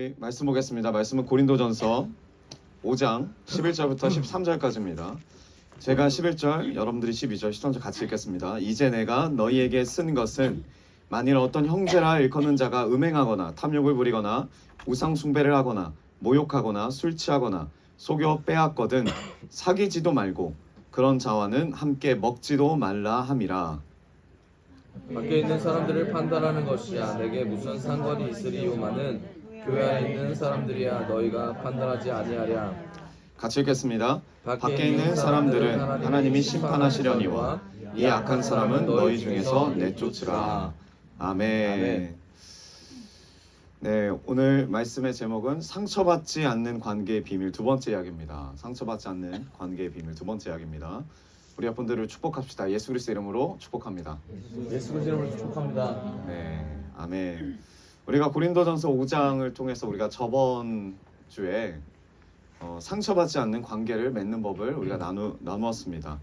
우리 말씀 보겠습니다. 말씀은 고린도전서 5장 11절부터 13절까지입니다. 제가 11절, 여러분들이 12절, 13절 같이 읽겠습니다. 이제 내가 너희에게 쓴 것은 만일 어떤 형제라 일컫는 자가 음행하거나 탐욕을 부리거나 우상 숭배를 하거나 모욕하거나 술 취하거나 속여 빼앗거든 사귀지도 말고 그런 자와는 함께 먹지도 말라 함이라. 밖에 있는 사람들을 판단하는 것이야 내게 무슨 상관이 있으리요마는 교회 안에 있는 사람들이야 너희가 판단하지 아니하랴. 같이 읽겠습니다. 밖에 있는 사람들은 하나님이 심판하시려니와 이 악한 사람은 너희 중에서 내쫓으라. 아멘. 네, 오늘 말씀의 제목은 상처받지 않는 관계의 비밀 두 번째 이야기입니다. 상처받지 않는 관계의 비밀 두 번째 이야기입니다. 우리 여러분들을 축복합시다. 예수 그리스도 이름으로 축복합니다. 예수 그리스도 이름으로 축복합니다. 네, 아멘. 우리가 고린도전서 5장을 통해서 우리가 저번 주에 상처받지 않는 관계를 맺는 법을 우리가 나누었습니다.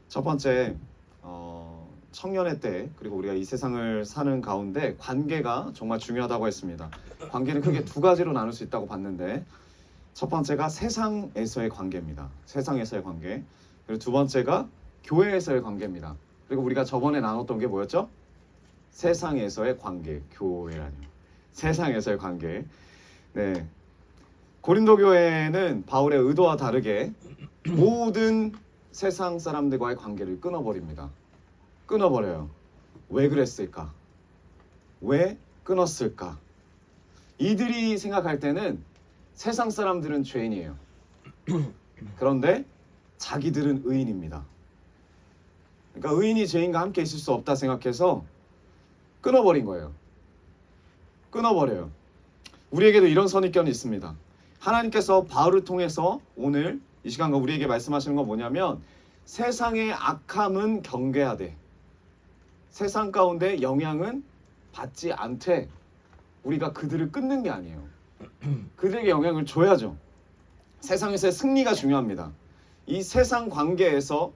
첫 번째, 청년의 때 그리고 우리가 이 세상을 사는 가운데 관계가 정말 중요하다고 했습니다. 관계는 크게 두 가지로 나눌 수 있다고 봤는데 첫 번째가 세상에서의 관계입니다. 세상에서의 관계. 그리고 두 번째가 교회에서의 관계입니다. 그리고 우리가 저번에 나눴던 게 뭐였죠? 세상에서의 관계, 교회라니. 세상에서의 관계. 네. 고린도 교회는 바울의 의도와 다르게 모든 세상 사람들과의 관계를 끊어버립니다. 끊어버려요. 왜 그랬을까? 왜 끊었을까? 이들이 생각할 때는 세상 사람들은 죄인이에요. 그런데 자기들은 의인입니다. 그러니까 의인이 죄인과 함께 있을 수 없다 생각해서 끊어버린 거예요. 끊어버려요. 우리에게도 이런 선입견이 있습니다. 하나님께서 바울을 통해서 오늘 이 시간과 우리에게 말씀하시는 건 뭐냐면 세상의 악함은 경계하되 세상 가운데 영향은 받지 않되 우리가 그들을 끊는 게 아니에요. 그들에게 영향을 줘야죠. 세상에서의 승리가 중요합니다. 이 세상 관계에서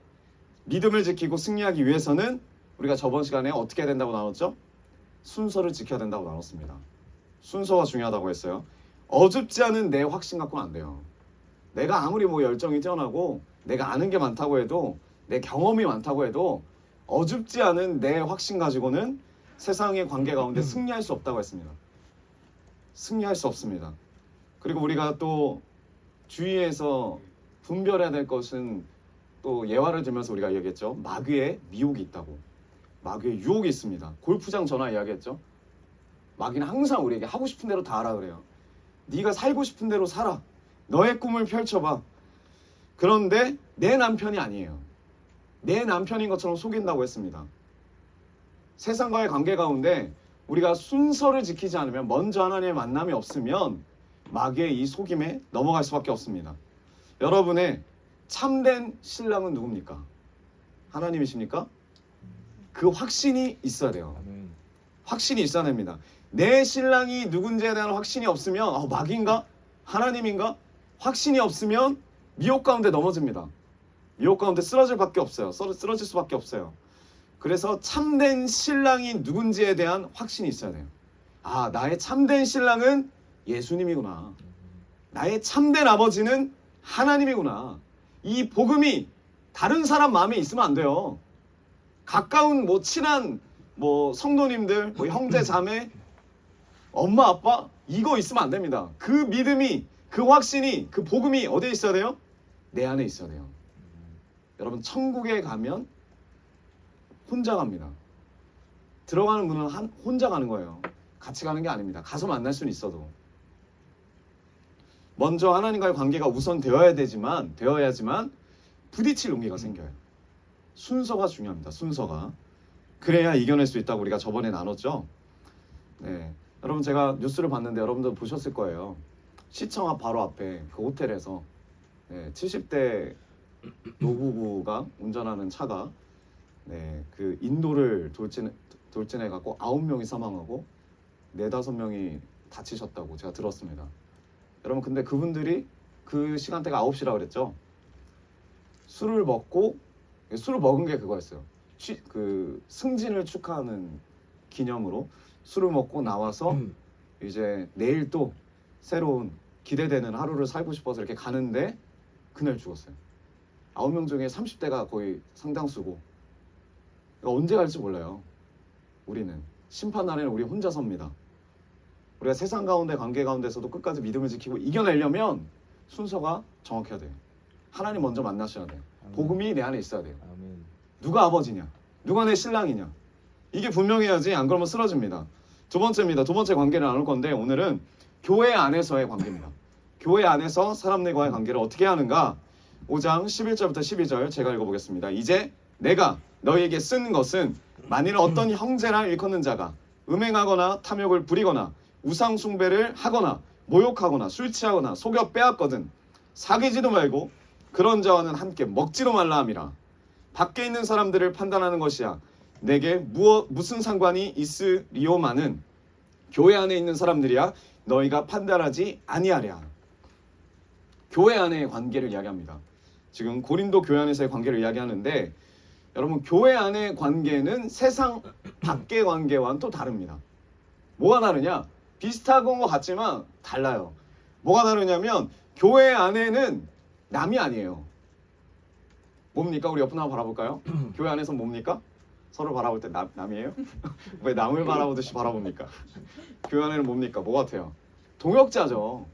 믿음을 지키고 승리하기 위해서는 우리가 저번 시간에 어떻게 해야 된다고 나눴죠? 순서를 지켜야 된다고 나눴습니다. 순서가 중요하다고 했어요. 어줍지 않은 내 확신 갖고는 안 돼요. 내가 아무리 열정이 뛰어나고 내가 아는 게 많다고 해도 내 경험이 많다고 해도 어줍지 않은 내 확신 가지고는 세상의 관계 가운데 승리할 수 없다고 했습니다. 승리할 수 없습니다. 그리고 우리가 또 주위에서 분별해야 될 것은 또 예화를 들면서 우리가 얘기했죠. 마귀의 미혹이 있다고. 마귀의 유혹이 있습니다. 골프장 전화 이야기했죠. 마귀는 항상 우리에게 하고 싶은 대로 다 하라 그래요. 네가 살고 싶은 대로 살아. 너의 꿈을 펼쳐봐. 그런데 내 남편이 아니에요. 내 남편인 것처럼 속인다고 했습니다. 세상과의 관계 가운데 우리가 순서를 지키지 않으면 먼저 하나님의 만남이 없으면 마귀의 이 속임에 넘어갈 수밖에 없습니다. 여러분의 참된 신랑은 누굽니까? 하나님이십니까? 그 확신이 있어야 돼요. 확신이 있어야 됩니다. 내 신랑이 누군지에 대한 확신이 없으면 마귀인가? 하나님인가? 확신이 없으면 미혹 가운데 넘어집니다. 미혹 가운데 쓰러질 수밖에 없어요. 쓰러질 수밖에 없어요. 그래서 참된 신랑이 누군지에 대한 확신이 있어야 돼요. 나의 참된 신랑은 예수님이구나. 나의 참된 아버지는 하나님이구나. 이 복음이 다른 사람 마음에 있으면 안 돼요. 가까운 친한 성도님들, 형제 자매, 엄마 아빠 이거 있으면 안 됩니다. 그 믿음이, 그 확신이, 그 복음이 어디에 있어야 돼요? 내 안에 있어야 돼요. 여러분 천국에 가면 혼자 갑니다. 들어가는 문은 혼자 가는 거예요. 같이 가는 게 아닙니다. 가서 만날 수는 있어도 먼저 하나님과의 관계가 우선 되어야지만 부딪힐 용기가 생겨요. 순서가 중요합니다. 순서가. 그래야 이겨낼 수 있다고 우리가 저번에 나눴죠. 네, 여러분 제가 뉴스를 봤는데 여러분도 보셨을 거예요. 시청 앞 바로 앞에 그 호텔에서 70대 노부부가 운전하는 차가 그 인도를 돌진해 갖고 9명이 사망하고 4-5명이 다치셨다고 제가 들었습니다. 여러분 근데 그분들이 그 시간대가 9시라 그랬죠. 술을 먹은 게 그거였어요. 그 승진을 축하하는 기념으로 술을 먹고 나와서 이제 내일 또 새로운 기대되는 하루를 살고 싶어서 이렇게 가는데 그날 죽었어요. 9명 중에 30대가 거의 상당수고, 그러니까 언제 갈지 몰라요. 우리는 심판 날에는 우리 혼자 섭니다. 우리가 세상 가운데 관계 가운데서도 끝까지 믿음을 지키고 이겨내려면 순서가 정확해야 돼요. 하나님 먼저 만나셔야 돼요. 아멘. 복음이 내 안에 있어야 돼요. 아멘. 누가 아버지냐? 누가 내 신랑이냐? 이게 분명해야지, 안 그러면 쓰러집니다. 두 번째입니다. 두 번째 관계를 나눌 건데, 오늘은 교회 안에서의 관계입니다. 교회 안에서 사람들과의 관계를 어떻게 하는가? 5장 11절부터 12절 제가 읽어보겠습니다. 이제 내가 너희에게 쓴 것은 만일 어떤 형제나 일컫는 자가 음행하거나 탐욕을 부리거나 우상 숭배를 하거나 모욕하거나 술 취하거나 속여 빼앗거든 사귀지도 말고 그런 자와는 함께 먹지도 말라 함이라. 밖에 있는 사람들을 판단하는 것이야 내게 무슨 상관이 있으리오마는 교회 안에 있는 사람들이야 너희가 판단하지 아니하랴. 교회 안의 관계를 이야기합니다. 지금 고린도 교회 안에서의 관계를 이야기하는데, 여러분 교회 안의 관계는 세상 밖의 관계와는 또 다릅니다. 뭐가 다르냐? 비슷한 것 같지만 달라요. 뭐가 다르냐면 교회 안에는 남이 아니에요. 뭡니까? 우리 옆 분 한번 바라볼까요? 교회 안에서 뭡니까? 서로 바라볼 때 남이에요? 왜 남을 바라보듯이 바라봅니까? 교회 안에는 뭡니까? 뭐 같아요? 동역자죠.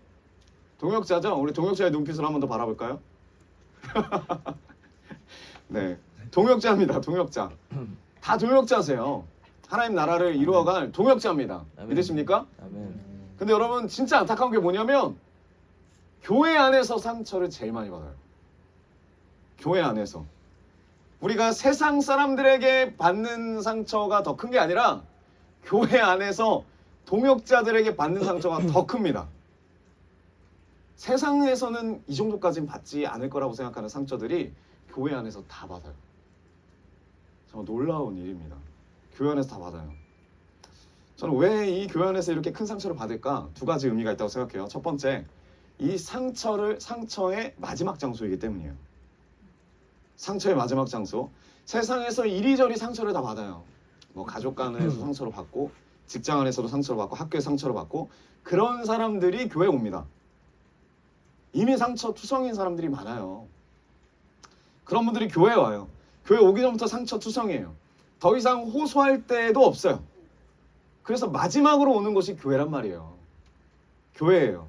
동역자죠? 우리 동역자의 눈빛을 한 번 더 바라볼까요? 네, 동역자입니다. 동역자. 다 동역자세요. 하나님 나라를 이루어갈 동역자입니다. 아멘. 믿으십니까? 아멘. 근데 여러분 진짜 안타까운 게 뭐냐면 교회 안에서 상처를 제일 많이 받아요. 교회 안에서. 우리가 세상 사람들에게 받는 상처가 더 큰 게 아니라 교회 안에서 동역자들에게 받는 상처가 더 큽니다. 세상에서는 이 정도까지는 받지 않을 거라고 생각하는 상처들이 교회 안에서 다 받아요. 정말 놀라운 일입니다. 교회 안에서 다 받아요. 저는 왜 이 교회 안에서 이렇게 큰 상처를 받을까? 두 가지 의미가 있다고 생각해요. 첫 번째, 이 상처의 마지막 장소이기 때문이에요. 상처의 마지막 장소. 세상에서 이리저리 상처를 다 받아요. 뭐 가족 간에서 상처를 받고, 직장 안에서도 상처를 받고, 학교에 상처를 받고, 그런 사람들이 교회에 옵니다. 이미 상처 투성인 사람들이 많아요. 그런 분들이 교회에 와요. 교회 오기 전부터 상처 투성이에요. 더 이상 호소할 데도 없어요. 그래서 마지막으로 오는 것이 교회란 말이에요. 교회예요.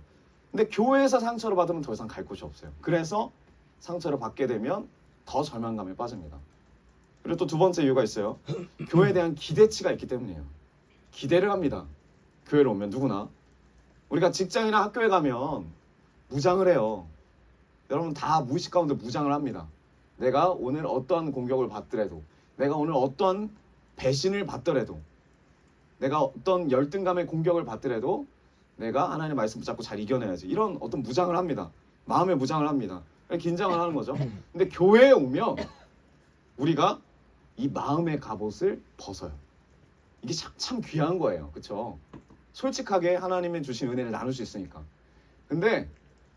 근데 교회에서 상처를 받으면 더 이상 갈 곳이 없어요. 그래서 상처를 받게 되면 더 절망감에 빠집니다. 그리고 또 두 번째 이유가 있어요. 교회에 대한 기대치가 있기 때문이에요. 기대를 합니다. 교회로 오면 누구나. 우리가 직장이나 학교에 가면 무장을 해요. 여러분 다 무의식 가운데 무장을 합니다. 내가 오늘 어떠한 공격을 받더라도, 내가 오늘 어떠한 배신을 받더라도, 내가 어떤 열등감의 공격을 받더라도 내가 하나님의 말씀 붙잡고 잘 이겨내야지. 이런 어떤 무장을 합니다. 마음의 무장을 합니다. 긴장을 하는 거죠. 근데 교회에 오면 우리가 이 마음의 갑옷을 벗어요. 이게 참 귀한 거예요. 그렇죠? 솔직하게 하나님의 주신 은혜를 나눌 수 있으니까. 근데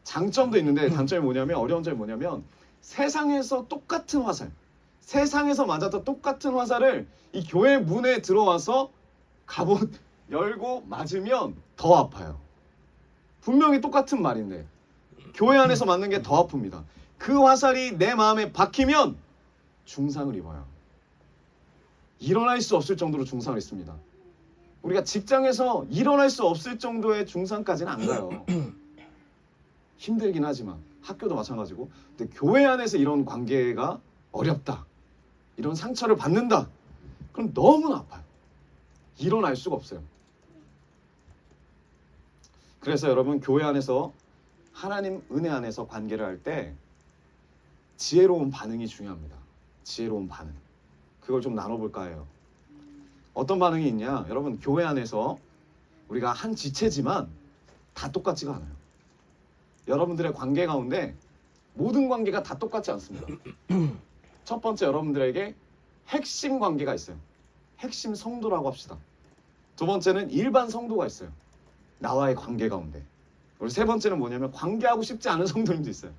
장점도 있는데 단점이 뭐냐면, 어려운 점이 뭐냐면 세상에서 똑같은 화살, 세상에서 맞았던 똑같은 화살을 이 교회 문에 들어와서 갑옷 열고 맞으면 더 아파요. 분명히 똑같은 말인데 교회 안에서 맞는 게 더 아픕니다. 그 화살이 내 마음에 박히면 중상을 입어요. 일어날 수 없을 정도로 중상을 입습니다. 우리가 직장에서 일어날 수 없을 정도의 중상까지는 안 가요. 힘들긴 하지만 학교도 마찬가지고. 근데 교회 안에서 이런 관계가 어렵다, 이런 상처를 받는다, 그럼 너무나 아파요. 일어날 수가 없어요. 그래서 여러분 교회 안에서 하나님 은혜 안에서 관계를 할 때 지혜로운 반응이 중요합니다. 지혜로운 반응. 그걸 좀 나눠볼까 해요. 어떤 반응이 있냐? 여러분 교회 안에서 우리가 한 지체지만 다 똑같지가 않아요. 여러분들의 관계 가운데 모든 관계가 다 똑같지 않습니다. 첫 번째, 여러분들에게 핵심 관계가 있어요. 핵심 성도라고 합시다. 두 번째는 일반 성도가 있어요. 나와의 관계 가운데. 그리고 세 번째는 뭐냐면 관계하고 싶지 않은 성도님도 있어요.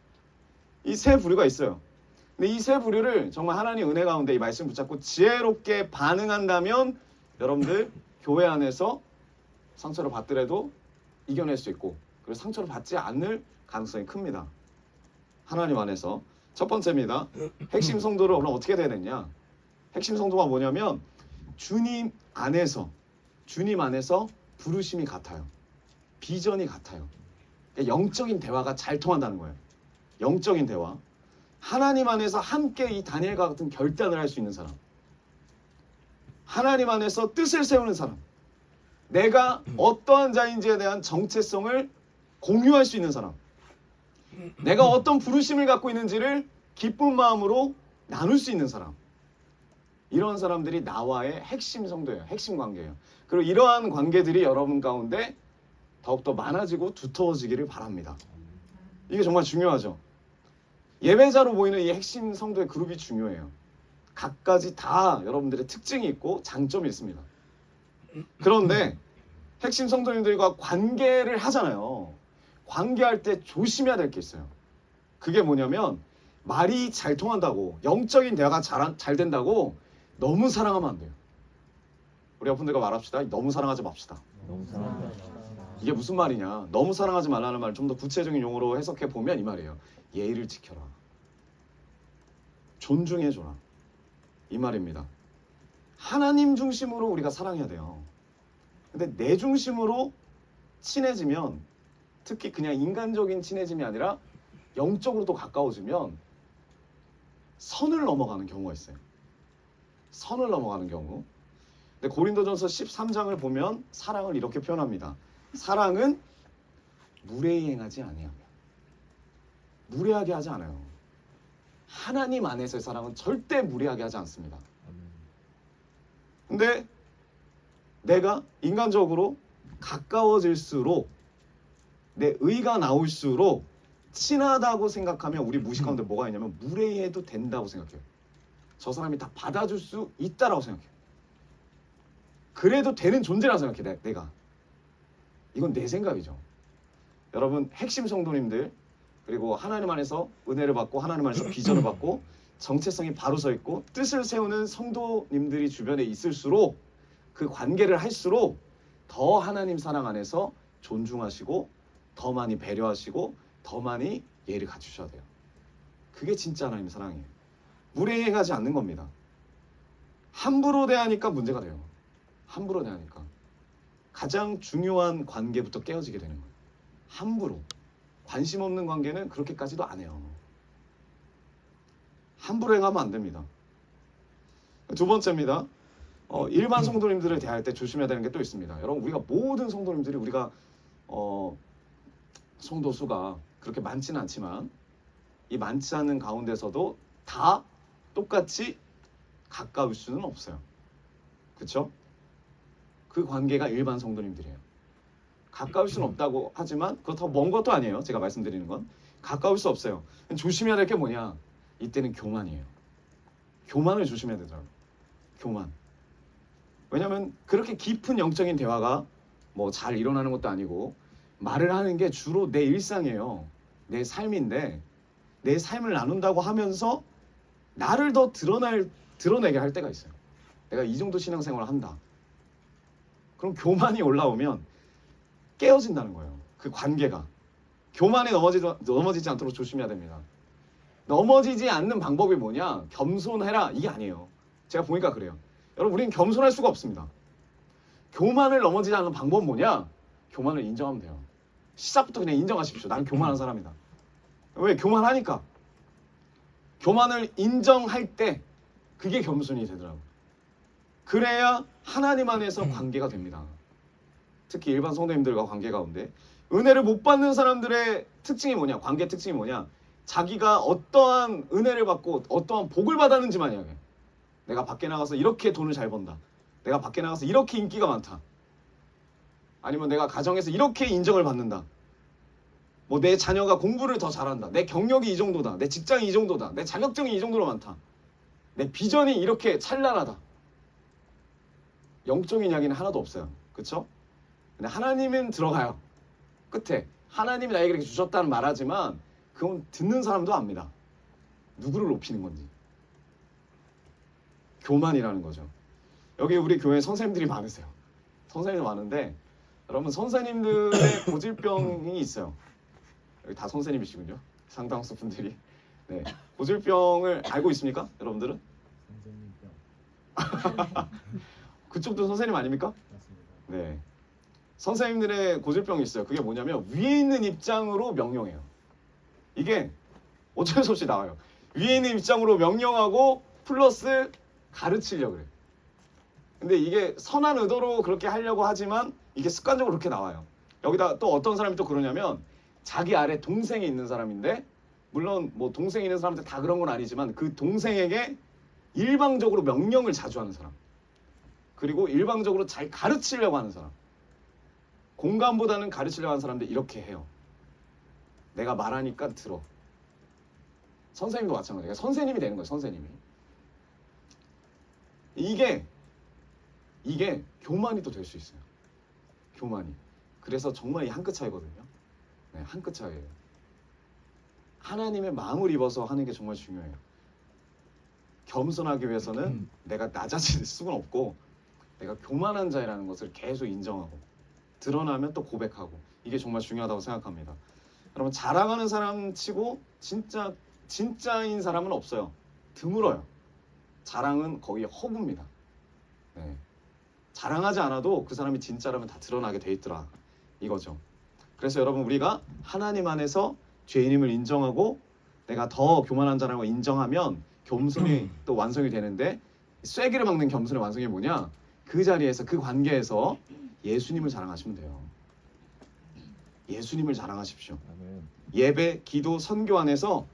이 세 부류가 있어요. 근데 이 세 부류를 정말 하나님 은혜 가운데 이 말씀 붙잡고 지혜롭게 반응한다면 여러분들 교회 안에서 상처를 받더라도 이겨낼 수 있고, 그리고 상처를 받지 않을 가능성이 큽니다. 하나님 안에서. 첫 번째입니다. 핵심 성도를 그럼 어떻게 돼야 되냐? 핵심 성도가 뭐냐면 주님 안에서 부르심이 같아요. 비전이 같아요. 그러니까 영적인 대화가 잘 통한다는 거예요. 영적인 대화. 하나님 안에서 함께 이 다니엘과 같은 결단을 할 수 있는 사람. 하나님 안에서 뜻을 세우는 사람. 내가 어떠한 자인지에 대한 정체성을 공유할 수 있는 사람. 내가 어떤 부르심을 갖고 있는지를 기쁜 마음으로 나눌 수 있는 사람. 이런 사람들이 나와의 핵심 성도예요. 핵심 관계예요. 그리고 이러한 관계들이 여러분 가운데 더욱더 많아지고 두터워지기를 바랍니다. 이게 정말 중요하죠. 예배자로 보이는 이 핵심 성도의 그룹이 중요해요. 각가지 다 여러분들의 특징이 있고 장점이 있습니다. 그런데 핵심 성도님들과 관계를 하잖아요. 관계할 때 조심해야 될 게 있어요. 그게 뭐냐면 말이 잘 통한다고, 영적인 대화가 잘 된다고 너무 사랑하면 안 돼요. 우리 여러분들과 말합시다. 너무 사랑하지 맙시다. 너무 사랑합니다. 이게 무슨 말이냐? 너무 사랑하지 말라는 말을 좀 더 구체적인 용어로 해석해 보면 이 말이에요. 예의를 지켜라. 존중해줘라. 이 말입니다. 하나님 중심으로 우리가 사랑해야 돼요. 근데 내 중심으로 친해지면, 특히 그냥 인간적인 친해짐이 아니라 영적으로도 가까워지면 선을 넘어가는 경우가 있어요. 선을 넘어가는 경우. 근데 고린도전서 13장을 보면 사랑을 이렇게 표현합니다. 사랑은 무례행하지 아니하며. 무례하게 하지 않아요. 하나님 안에서의 사랑은 절대 무례하게 하지 않습니다. 근데 내가 인간적으로 가까워질수록, 내 의가 나올수록 친하다고 생각하면 우리 무의식 가운데 뭐가 있냐면 무례해도 된다고 생각해요. 저 사람이 다 받아줄 수 있다라고 생각해요. 그래도 되는 존재라고 생각해. 내가. 이건 내 생각이죠. 여러분 핵심 성도님들, 그리고 하나님 안에서 은혜를 받고 하나님 안에서 비전을 받고 정체성이 바로 서 있고 뜻을 세우는 성도님들이 주변에 있을수록, 그 관계를 할수록 더 하나님 사랑 안에서 존중하시고 더 많이 배려하시고 더 많이 예의를 갖추셔야 돼요. 그게 진짜 하나님의 사랑이에요. 무례행하지 않는 겁니다. 함부로 대하니까 문제가 돼요. 함부로 대하니까 가장 중요한 관계부터 깨어지게 되는 거예요. 함부로. 관심 없는 관계는 그렇게까지도 안 해요. 함부로 행하면 안 됩니다. 두 번째입니다. 일반 성도님들을 대할 때 조심해야 되는 게 또 있습니다. 여러분, 우리가 모든 성도님들이 우리가 성도 수가 그렇게 많지는 않지만 이 많지 않은 가운데서도 다 똑같이 가까울 수는 없어요. 그렇죠? 그 관계가 일반 성도님들이에요. 가까울 수는 없다고 하지만 그렇다고 먼 것도 아니에요. 제가 말씀드리는 건 가까울 수 없어요. 조심해야 될 게 뭐냐? 이때는 교만이에요. 교만을 조심해야 되죠. 교만. 왜냐하면 그렇게 깊은 영적인 대화가 뭐 잘 일어나는 것도 아니고, 말을 하는 게 주로 내 일상이에요. 내 삶인데 내 삶을 나눈다고 하면서 나를 더 드러내게 할 때가 있어요. 내가 이 정도 신앙생활을 한다. 그럼 교만이 올라오면 깨어진다는 거예요. 그 관계가. 교만에 넘어지지 않도록 조심해야 됩니다. 넘어지지 않는 방법이 뭐냐? 겸손해라. 이게 아니에요. 제가 보니까 그래요. 여러분, 우리는 겸손할 수가 없습니다. 교만을 넘어지지 않는 방법은 뭐냐? 교만을 인정하면 돼요. 시작부터 그냥 인정하십시오. 나는 교만한 사람이다. 왜? 교만하니까. 교만을 인정할 때 그게 겸손이 되더라고요. 그래야 하나님 안에서 관계가 됩니다. 특히 일반 성도님들과 관계 가운데 은혜를 못 받는 사람들의 특징이 뭐냐? 관계 특징이 뭐냐? 자기가 어떠한 은혜를 받고 어떠한 복을 받았는지만 이야기해. 내가 밖에 나가서 이렇게 돈을 잘 번다. 내가 밖에 나가서 이렇게 인기가 많다. 아니면 내가 가정에서 이렇게 인정을 받는다. 뭐 내 자녀가 공부를 더 잘한다. 내 경력이 이 정도다. 내 직장이 이 정도다. 내 자격증이 이 정도로 많다. 내 비전이 이렇게 찬란하다. 영적인 이야기는 하나도 없어요. 그렇죠? 근데 하나님은 들어가요. 끝에 하나님이 나에게 이렇게 주셨다는 말하지만 그건 듣는 사람도 압니다. 누구를 높이는 건지. 교만이라는 거죠. 여기 우리 교회 선생님들이 많으세요. 선생님이 많은데 여러분 선생님들의 고질병이 있어요. 여기 다 선생님이시군요. 상당수 분들이. 네, 고질병을 알고 있습니까? 여러분들은? 선생님병 그쪽도 선생님 아닙니까? 맞습니다. 네. 선생님들의 고질병이 있어요. 그게 뭐냐면 위에 있는 입장으로 명령해요. 이게 어쩔 수 없이 나와요. 위에 있는 입장으로 명령하고 플러스 가르치려고 그래요. 근데 이게 선한 의도로 그렇게 하려고 하지만 이게 습관적으로 그렇게 나와요. 여기다 또 어떤 사람이 또 그러냐면 자기 아래 동생이 있는 사람인데 물론 뭐 동생이 있는 사람한테 다 그런 건 아니지만 그 동생에게 일방적으로 명령을 자주 하는 사람. 그리고 일방적으로 잘 가르치려고 하는 사람. 공감보다는 가르치려고 하는 사람들 이렇게 해요. 내가 말하니까 들어. 선생님도 마찬가지예요. 선생님이 되는 거예요. 선생님이. 이게 교만이 또 될 수 있어요. 교만이. 그래서 정말 이 한 끗 차이거든요. 네, 한 끗 차이예요. 하나님의 마음을 입어서 하는 게 정말 중요해요. 겸손하기 위해서는 내가 나 자신을 수는 없고 내가 교만한 자라는 것을 계속 인정하고 드러나면 또 고백하고 이게 정말 중요하다고 생각합니다. 여러분 자랑하는 사람 치고 진짜인 사람은 없어요. 드물어요. 자랑은 거의 허구입니다. 네. 자랑하지 않아도 그 사람이 진짜라면 다 드러나게 돼 있더라 이거죠. 그래서 여러분 우리가 하나님 안에서 죄인임을 인정하고 내가 더 교만한 자라는 걸 인정하면 겸손이 또 완성이 되는데 쐐기를 막는 겸손의 완성이 뭐냐? 그 자리에서 그 관계에서 예수님을 자랑하시면 돼요. 예수님을 자랑하십시오. 아멘. 예배, 기도, 선교 안에서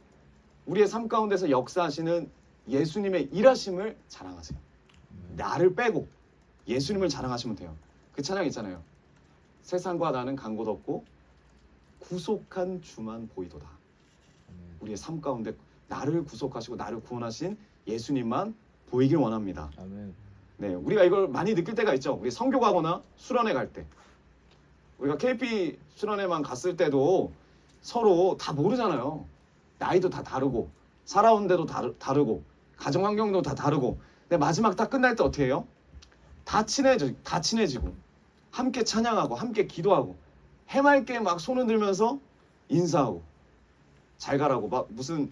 우리의 삶 가운데서 역사하시는 예수님의 일하심을 자랑하세요. 나를 빼고 예수님을 자랑하시면 돼요. 그 찬양 있잖아요. 세상과 나는 간 곳 없고 구속한 주만 보이도다. 우리의 삶 가운데 나를 구속하시고 나를 구원하신 예수님만 보이길 원합니다. 아멘. 네, 우리가 이걸 많이 느낄 때가 있죠. 우리 선교 가거나 수련회 갈 때. 우리가 KP 수련회만 갔을 때도 서로 다 모르잖아요. 나이도 다 다르고 살아온 데도 다르고 가정 환경도 다 다르고. 근데 마지막 다 끝날 때 어떻게 해요? 다 친해지고 함께 찬양하고 함께 기도하고 해맑게 막 손을 들면서 인사하고 잘 가라고 막 무슨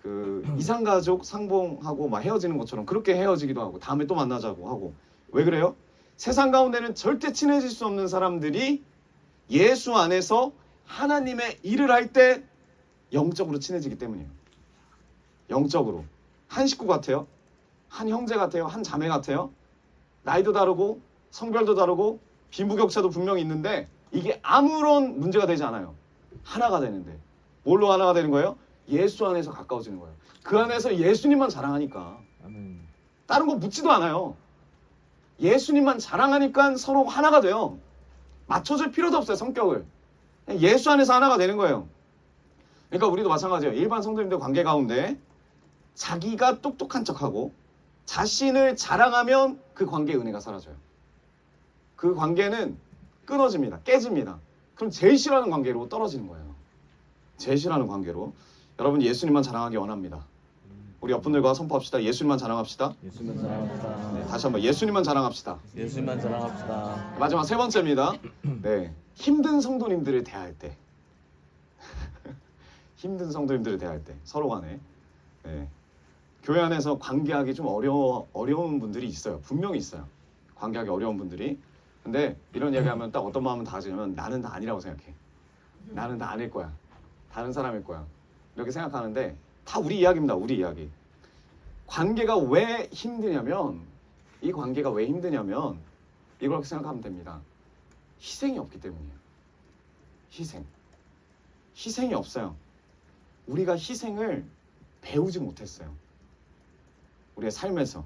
그 이상가족 상봉하고 막 헤어지는 것처럼 그렇게 헤어지기도 하고 다음에 또 만나자고 하고. 왜 그래요? 세상 가운데는 절대 친해질 수 없는 사람들이 예수 안에서 하나님의 일을 할 때 영적으로 친해지기 때문이에요. 영적으로 한 식구 같아요. 한 형제 같아요. 한 자매 같아요. 나이도 다르고 성별도 다르고 빈부격차도 분명히 있는데 이게 아무런 문제가 되지 않아요. 하나가 되는데 뭘로 하나가 되는 거예요? 예수 안에서 가까워지는 거예요. 그 안에서 예수님만 자랑하니까 아멘. 다른 거 묻지도 않아요. 예수님만 자랑하니까 서로 하나가 돼요. 맞춰줄 필요도 없어요. 성격을 예수 안에서 하나가 되는 거예요. 그러니까 우리도 마찬가지예요. 일반 성도님들 관계 가운데 자기가 똑똑한 척하고 자신을 자랑하면 그 관계의 은혜가 사라져요. 그 관계는 끊어집니다. 깨집니다. 그럼 제일 싫어하는 관계로 떨어지는 거예요. 제일 싫어하는 관계로. 여러분 예수님만 자랑하기 원합니다. 우리 옆분들과 선포합시다. 예수님만 자랑합시다. 예수님만 자랑합시다. 네, 다시 한번 예수님만 자랑합시다. 예수님만 자랑합시다. 마지막 세 번째입니다. 네, 힘든 성도님들을 대할 때 힘든 성도님들을 대할 때 서로 간에 네, 교회 안에서 관계하기 좀 어려운 분들이 있어요. 분명히 있어요. 관계하기 어려운 분들이. 근데 이런 얘기하면 딱 어떤 마음은 닿으시냐면 나는 다 아니라고 생각해. 나는 다 아닐 거야. 다른 사람일 거야. 이렇게 생각하는데 다 우리 이야기입니다. 우리 이야기. 관계가 왜 힘드냐면 이 관계가 왜 힘드냐면 이걸 생각하면 됩니다. 희생이 없기 때문이에요. 희생이 없어요. 우리가 희생을 배우지 못했어요. 우리의 삶에서.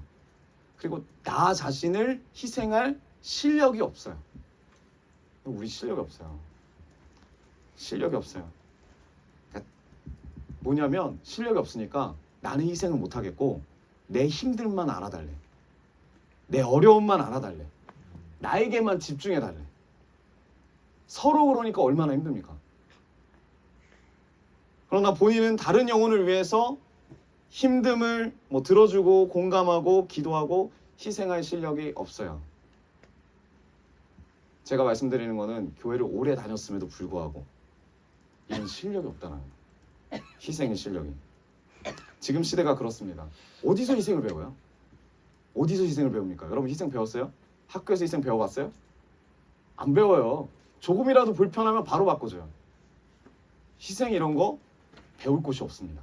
그리고 나 자신을 희생할 실력이 없어요. 우리 실력이 없어요. 실력이 없어요. 그러니까 뭐냐면 실력이 없으니까 나는 희생을 못하겠고 내 힘들만 알아달래. 내 어려움만 알아달래. 나에게만 집중해달래. 서로 그러니까 얼마나 힘듭니까? 그러나 본인은 다른 영혼을 위해서 힘듦을 들어주고 공감하고 기도하고 희생할 실력이 없어요. 제가 말씀드리는 거는 교회를 오래 다녔음에도 불구하고 이런 실력이 없다는 거예요. 희생의 실력이. 지금 시대가 그렇습니다. 어디서 희생을 배워요? 어디서 희생을 배웁니까? 여러분 희생 배웠어요? 학교에서 희생 배워봤어요? 안 배워요. 조금이라도 불편하면 바로 바꿔줘요. 희생 이런 거 배울 곳이 없습니다.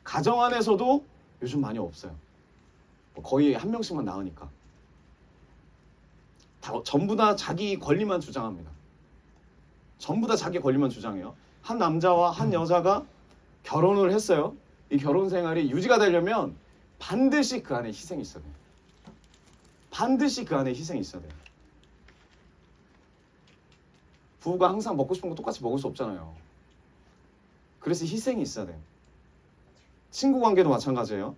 가정 안에서도 요즘 많이 없어요. 거의 한 명씩만 낳으니까. 전부 다 자기 권리만 주장합니다. 전부 다 자기 권리만 주장해요. 한 남자와 한 여자가 결혼을 했어요. 이 결혼 생활이 유지가 되려면 반드시 그 안에 희생이 있어야 돼요. 반드시 그 안에 희생이 있어야 돼요. 부부가 항상 먹고 싶은 거 똑같이 먹을 수 없잖아요. 그래서 희생이 있어야 돼요. 친구 관계도 마찬가지예요.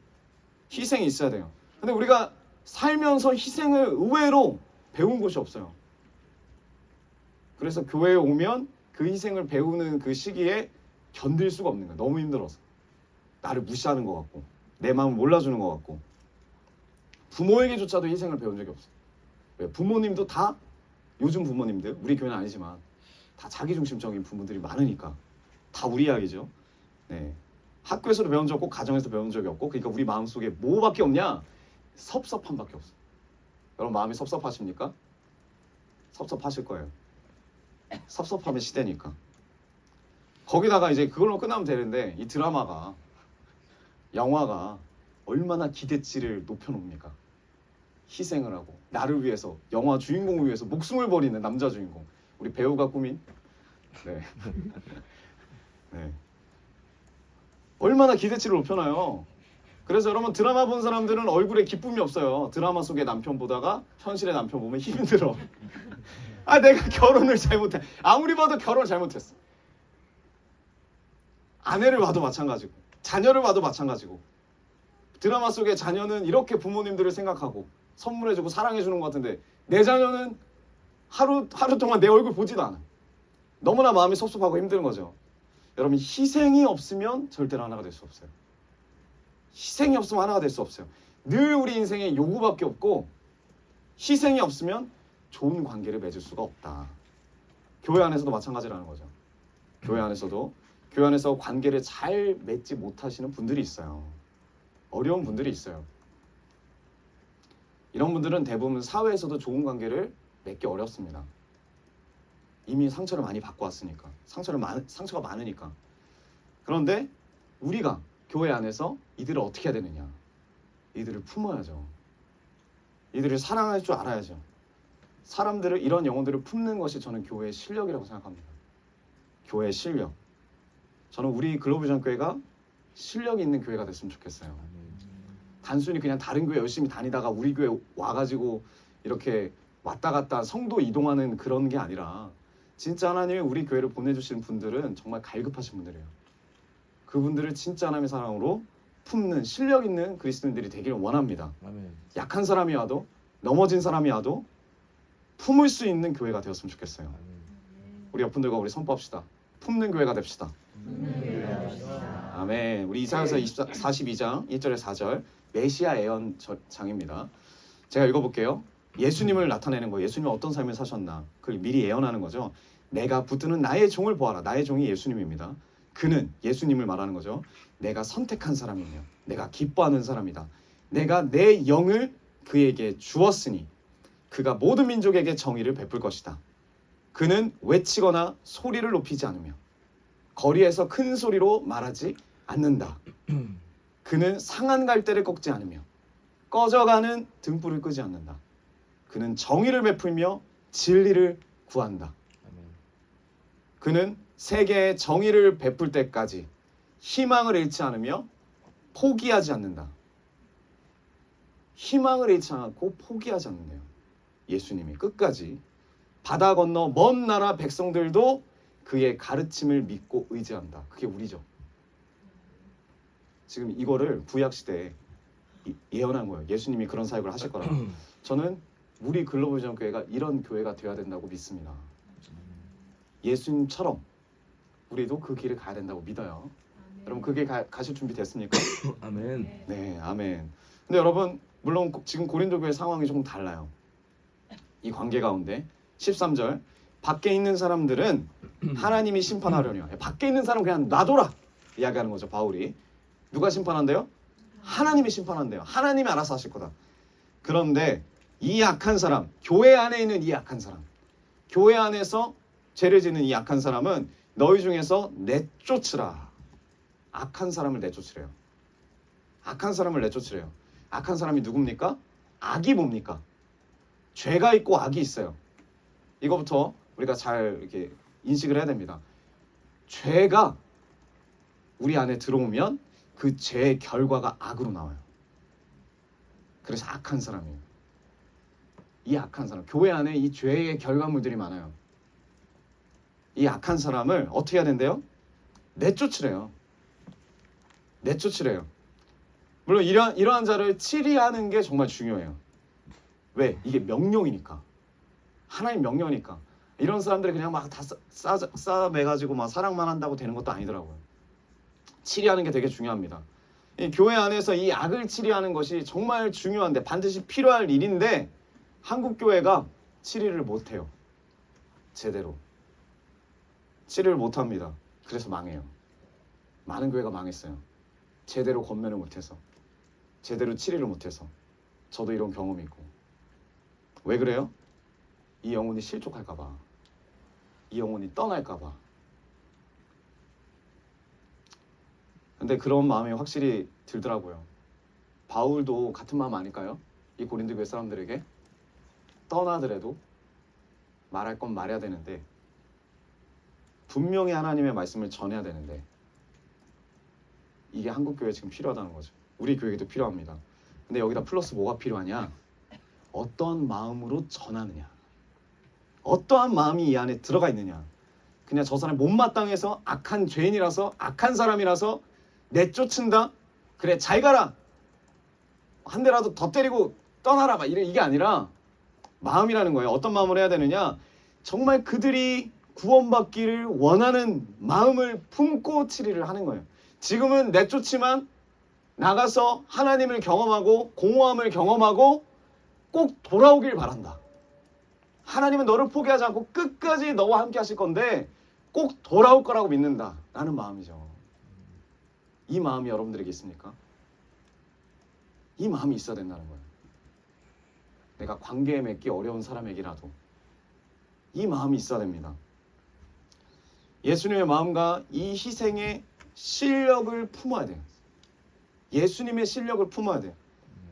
희생이 있어야 돼요. 근데 우리가 살면서 희생을 의외로 배운 곳이 없어요. 그래서 교회에 오면 그 희생을 배우는 그 시기에 견딜 수가 없는 거예요. 너무 힘들어서. 나를 무시하는 것 같고 내 마음을 몰라주는 것 같고 부모에게조차도 희생을 배운 적이 없어요. 왜? 부모님도 다 요즘 부모님들, 우리 교회는 아니지만 다 자기중심적인 부모들이 많으니까 다 우리 이야기죠. 네. 학교에서도 배운 적 없고 가정에서 배운 적이 없고 그러니까 우리 마음속에 뭐밖에 없냐? 섭섭함밖에 없어. 여러분 마음이 섭섭하십니까? 섭섭하실 거예요. 섭섭함의 시대니까. 거기다가 이제 그걸로 끝나면 되는데 이 드라마가 영화가 얼마나 기대치를 높여놓습니까? 희생을 하고 나를 위해서 영화 주인공을 위해서 목숨을 버리는 남자 주인공 우리 배우가 꾸민 네. 네. 얼마나 기대치를 높여놔요. 그래서 여러분 드라마 본 사람들은 얼굴에 기쁨이 없어요. 드라마 속의 남편 보다가 현실의 남편 보면 힘들어. 아 내가 결혼을 잘못해. 아무리 봐도 결혼을 잘못했어. 아내를 봐도 마찬가지고 자녀를 봐도 마찬가지고 드라마 속의 자녀는 이렇게 부모님들을 생각하고 선물해주고 사랑해주는 것 같은데 내 자녀는 하루 동안 내 얼굴 보지도 않아. 너무나 마음이 섭섭하고 힘든 거죠. 여러분 희생이 없으면 절대로 하나가 될 수 없어요. 희생이 없으면 하나가 될 수 없어요. 늘 우리 인생에 요구밖에 없고 희생이 없으면 좋은 관계를 맺을 수가 없다. 교회 안에서도 마찬가지라는 거죠. 교회 안에서 관계를 잘 맺지 못하시는 분들이 있어요. 어려운 분들이 있어요. 이런 분들은 대부분 사회에서도 좋은 관계를 맺기 어렵습니다. 이미 상처를 많이 받고 왔으니까. 상처가 많으니까. 그런데 우리가 교회 안에서 이들을 어떻게 해야 되느냐? 이들을 품어야죠. 이들을 사랑할 줄 알아야죠. 사람들을 이런 영혼들을 품는 것이 저는 교회의 실력이라고 생각합니다. 교회의 실력. 저는 우리 글로비전 교회가 실력이 있는 교회가 됐으면 좋겠어요. 단순히 그냥 다른 교회 열심히 다니다가 우리 교회 와가지고 이렇게 왔다 갔다 성도 이동하는 그런 게 아니라 진짜 하나님이 우리 교회를 보내주신 분들은 정말 갈급하신 분들이에요. 그분들을 진짜 하나님의 사랑으로 품는 실력 있는 그리스도인들이 되기를 원합니다. 아멘. 약한 사람이 와도 넘어진 사람이 와도 품을 수 있는 교회가 되었으면 좋겠어요. 아멘. 우리 옆분들과 우리 선포합시다. 품는 교회가 됩시다. 아멘. 우리 이사야서 42장 1절에 4절 메시아 예언장입니다. 제가 읽어볼게요. 예수님을 나타내는 거예요. 예수님은 어떤 삶을 사셨나 그걸 미리 예언하는 거죠. 내가 붙드는 나의 종을 보아라. 나의 종이 예수님입니다. 그는 예수님을 말하는 거죠. 내가 선택한 사람이며 내가 기뻐하는 사람이다. 내가 내 영을 그에게 주었으니 그가 모든 민족에게 정의를 베풀 것이다. 그는 외치거나 소리를 높이지 않으며 거리에서 큰 소리로 말하지 않는다. 그는 상한 갈대를 꺾지 않으며 꺼져가는 등불을 끄지 않는다. 그는 정의를 베풀며 진리를 구한다. 그는 세계에 정의를 베풀 때까지 희망을 잃지 않으며 포기하지 않는다. 희망을 잃지 않고 포기하지 않는데요. 예수님이 끝까지 바다 건너 먼 나라 백성들도 그의 가르침을 믿고 의지한다. 그게 우리죠. 지금 이거를 구약시대에 예언한 거예요. 예수님이 그런 사역을 하실 거라고. 저는 우리 글로벌전 교회가 이런 교회가 되어야 된다고 믿습니다. 예수님처럼 우리도 그 길을 가야 된다고 믿어요. 여러분 그 길 가실 준비 됐습니까? 아멘. 네, 아멘. 근데 여러분 물론 지금 고린도 교회 상황이 조금 달라요. 이 관계 가운데 13절. 밖에 있는 사람들은 하나님이 심판하려냐. 밖에 있는 사람 그냥 놔둬라 이야기하는 거죠. 바울이. 누가 심판한대요? 하나님이 심판한대요. 하나님이 알아서 하실 거다. 그런데 이 약한 사람, 교회 안에 있는 이 약한 사람, 교회 안에서 죄를 짓는 이 약한 사람은 너희 중에서 내쫓으라. 악한 사람을 내쫓으래요. 악한 사람을 내쫓으래요. 악한 사람이 누굽니까? 악이 뭡니까? 죄가 있고 악이 있어요. 이거부터 우리가 잘 이렇게 인식을 해야 됩니다. 죄가 우리 안에 들어오면 그 죄의 결과가 악으로 나와요. 그래서 악한 사람이에요. 이 악한 사람, 교회 안에 이 죄의 결과물들이 많아요. 이 악한 사람을 어떻게 해야 된대요? 내쫓으래요. 내쫓으래요. 물론 이러한 자를 치리하는 게 정말 중요해요. 왜? 이게 명령이니까. 하나님 명령이니까. 이런 사람들이 그냥 막 다 싸매가지고 막 사랑만 한다고 되는 것도 아니더라고요. 치리하는 게 되게 중요합니다. 이 교회 안에서 이 악을 치리하는 것이 정말 중요한데 반드시 필요할 일인데 한국 교회가 치리를 못해요. 제대로. 치리를 못합니다. 그래서 망해요. 많은 교회가 망했어요. 제대로 권면을 못해서. 제대로 치리를 못해서. 저도 이런 경험이 있고. 왜 그래요? 이 영혼이 실족할까 봐. 이 영혼이 떠날까 봐. 근데 그런 마음이 확실히 들더라고요. 바울도 같은 마음 아닐까요? 이 고린도 교회 사람들에게 떠나더라도 말할 건 말해야 되는데 분명히 하나님의 말씀을 전해야 되는데 이게 한국 교회에 지금 필요하다는 거죠. 우리 교회에도 필요합니다. 근데 여기다 플러스 뭐가 필요하냐? 어떤 마음으로 전하느냐. 어떠한 마음이 이 안에 들어가 있느냐. 그냥 저 사람이 못마땅해서 악한 죄인이라서 악한 사람이라서 내쫓는다. 그래 잘 가라. 한 대라도 더 때리고 떠나라. 막 이게 아니라 마음이라는 거예요. 어떤 마음을 해야 되느냐. 정말 그들이 구원받기를 원하는 마음을 품고 치리를 하는 거예요. 지금은 내쫓지만 나가서 하나님을 경험하고 공허함을 경험하고 꼭 돌아오길 바란다. 하나님은 너를 포기하지 않고 끝까지 너와 함께 하실 건데 꼭 돌아올 거라고 믿는다 라는 마음이죠. 이 마음이 여러분들에게 있습니까? 이 마음이 있어야 된다는 거예요. 내가 관계에 맺기 어려운 사람에게라도 이 마음이 있어야 됩니다. 예수님의 마음과 이 희생의 실력을 품어야 돼요. 예수님의 실력을 품어야 돼요.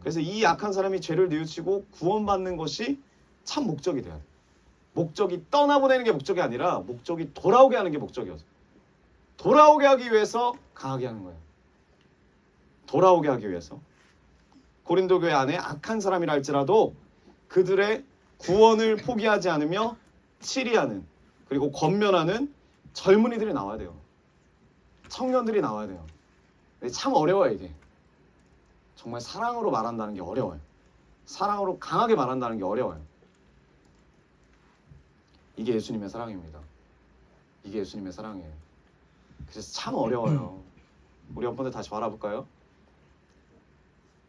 그래서 이 약한 사람이 죄를 뉘우치고 구원받는 것이 참 목적이 돼요. 목적이 떠나보내는 게 목적이 아니라 목적이 돌아오게 하는 게 목적이어서 돌아오게 하기 위해서 강하게 하는 거예요. 돌아오게 하기 위해서. 고린도 교회 안에 악한 사람이라 할지라도 그들의 구원을 포기하지 않으며 치리하는 그리고 권면하는 젊은이들이 나와야 돼요. 청년들이 나와야 돼요. 근데 참 어려워요 이게. 정말 사랑으로 말한다는 게 어려워요. 사랑으로 강하게 말한다는 게 어려워요. 이게 예수님의 사랑입니다. 이게 예수님의 사랑이에요. 그래서 참 어려워요. 우리 옆분들 다시 바라볼까요?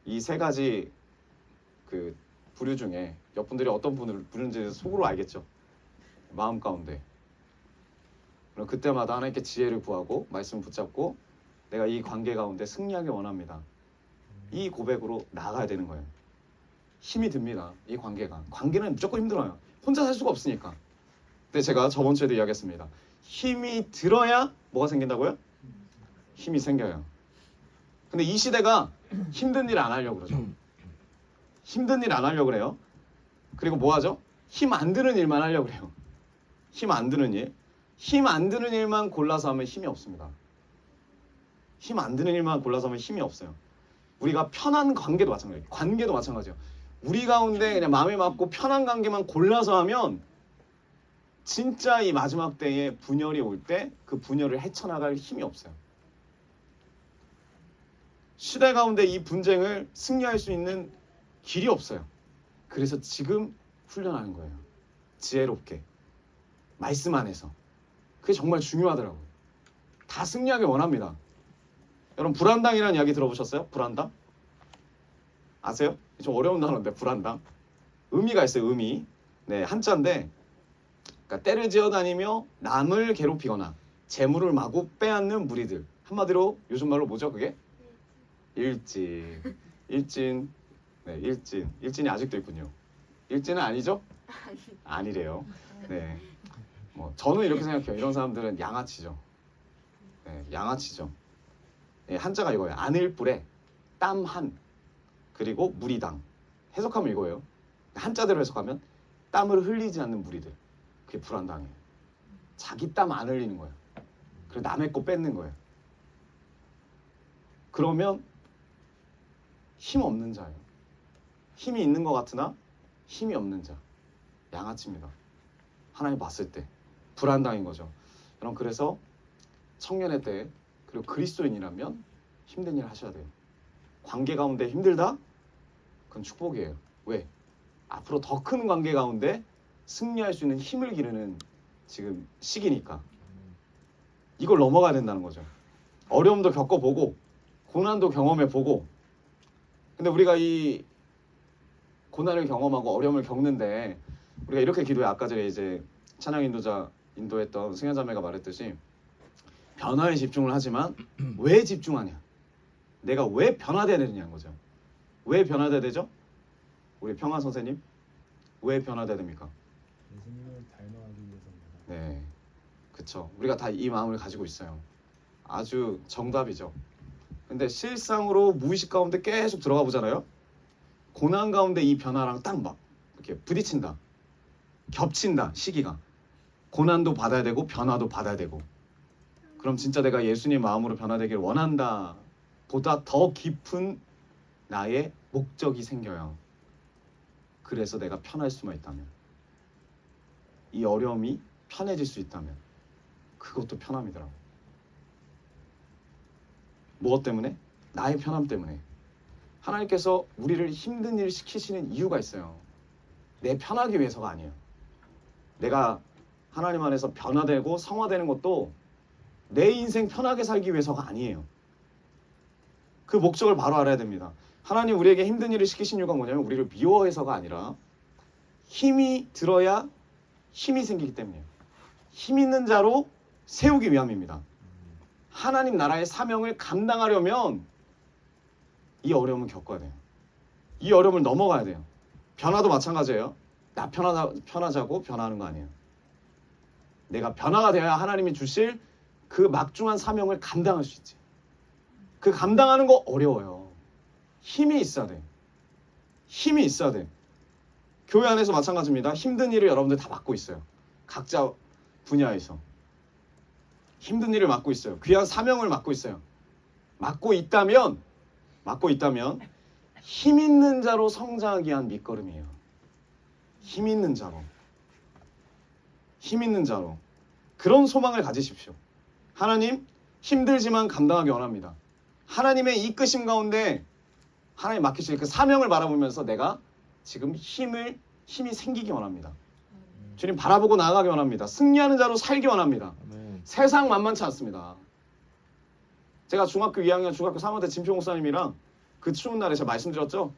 이 세 가지 그 부류 중에 옆분들이 어떤 분을 부르는지 속으로 알겠죠. 마음 가운데. 그럼 그때마다 하나님께 지혜를 구하고 말씀을 붙잡고 내가 이 관계 가운데 승리하기 원합니다. 이 고백으로 나아가야 되는 거예요. 힘이 듭니다. 이 관계가. 관계는 무조건 힘들어요. 혼자 살 수가 없으니까. 근데 제가 저번 주에도 이야기했습니다. 힘이 들어야 뭐가 생긴다고요? 힘이 생겨요. 근데 이 시대가 힘든 일 안 하려고 그러죠. 힘든 일 안 하려고 그래요. 그리고 뭐 하죠? 힘 안 드는 일만 하려고 그래요. 힘 안 드는 일. 힘 안 드는 일만 골라서 하면 힘이 없습니다. 힘 안 드는 일만 골라서 하면 힘이 없어요. 우리가 편한 관계도 마찬가지예요. 관계도 마찬가지예요. 우리 가운데 그냥 마음에 맞고 편한 관계만 골라서 하면 진짜 이 마지막 때에 분열이 올 때 그 분열을 헤쳐나갈 힘이 없어요. 시대 가운데 이 분쟁을 승리할 수 있는 길이 없어요. 그래서 지금 훈련하는 거예요. 지혜롭게. 말씀 안에서. 그게 정말 중요하더라고요. 다 승리하길 원합니다. 여러분 불안당이라는 이야기 들어보셨어요? 불안당? 아세요? 좀 어려운 단어인데 불안당. 의미가 있어요. 의미. 네, 한자인데 그러니까 때를 지어다니며 남을 괴롭히거나 재물을 마구 빼앗는 무리들. 한마디로 요즘 말로 뭐죠 그게? 일진. 일진. 네, 일진. 일진이 아직도 있군요. 일진은 아니죠? 아니래요. 네. 뭐 저는 이렇게 생각해요. 이런 사람들은 양아치죠. 네, 양아치죠. 네, 한자가 이거예요. 안을불에 땀한 그리고 무리당. 해석하면 이거예요. 한자대로 해석하면 땀을 흘리지 않는 무리들. 그게 불안당해요. 자기 땀 안 흘리는 거예요. 그리고 남의 거 뺏는 거예요. 그러면 힘 없는 자예요. 힘이 있는 것 같으나 힘이 없는 자. 양아치입니다. 하나님 봤을 때 불안당인 거죠. 여러분 그래서 청년의 때 그리고 그리스도인이라면 힘든 일 하셔야 돼요. 관계 가운데 힘들다? 그건 축복이에요. 왜? 앞으로 더 큰 관계 가운데 승리할 수 있는 힘을 기르는 지금 시기니까 이걸 넘어가야 된다는 거죠. 어려움도 겪어보고 고난도 경험해보고 근데 우리가 이 고난을 경험하고 어려움을 겪는데 우리가 이렇게 기도해. 아까 전에 이제 찬양 인도자 인도했던 승현자매가 말했듯이 변화에 집중을 하지만 왜 집중하냐? 내가 왜 변화돼야 되느냐는 거죠. 왜 변화돼야 되죠? 우리 평화 선생님 왜 변화돼야 됩니까? 예수님을 닮아가기 위해서입니다. 네, 그쵸. 우리가 다 이 마음을 가지고 있어요. 아주 정답이죠. 근데 실상으로 무의식 가운데 계속 들어가 보잖아요. 고난 가운데 이 변화랑 딱 막 이렇게 부딪힌다. 겹친다. 시기가. 고난도 받아야 되고 변화도 받아야 되고. 그럼 진짜 내가 예수님 마음으로 변화되길 원한다. 보다 더 깊은 나의 목적이 생겨요. 그래서 내가 편할 수만 있다면. 이 어려움이 편해질 수 있다면. 그것도 편함이더라고. 무엇 때문에? 나의 편함 때문에. 하나님께서 우리를 힘든 일을 시키시는 이유가 있어요. 내 편하기 위해서가 아니에요. 내가 하나님 안에서 변화되고 성화되는 것도 내 인생 편하게 살기 위해서가 아니에요. 그 목적을 바로 알아야 됩니다. 하나님 우리에게 힘든 일을 시키신 이유가 뭐냐면 우리를 미워해서가 아니라 힘이 들어야 힘이 생기기 때문이에요. 힘 있는 자로 세우기 위함입니다. 하나님 나라의 사명을 감당하려면 이 어려움을 겪어야 돼요. 이 어려움을 넘어가야 돼요. 변화도 마찬가지예요. 나 편하자고 변화하는 거 아니에요. 내가 변화가 되어야 하나님이 주실 그 막중한 사명을 감당할 수 있지. 그 감당하는 거 어려워요. 힘이 있어야 돼. 힘이 있어야 돼. 교회 안에서 마찬가지입니다. 힘든 일을 여러분들 다 맡고 있어요. 각자 분야에서. 힘든 일을 맡고 있어요. 귀한 사명을 맡고 있어요. 맡고 있다면 힘 있는 자로 성장하기 위한 밑거름이에요. 힘 있는 자로. 힘 있는 자로. 그런 소망을 가지십시오. 하나님 힘들지만 감당하기 원합니다. 하나님의 이끄심 가운데 하나님 맡기실 그 사명을 바라보면서 내가 지금 힘이 생기기 원합니다. 주님 바라보고 나아가기 원합니다. 승리하는 자로 살기 원합니다. 아멘. 세상 만만치 않습니다. 제가 중학교 2학년, 중학교 3학년 때 진표 목사님이랑 그 추운 날에 제가 말씀드렸죠.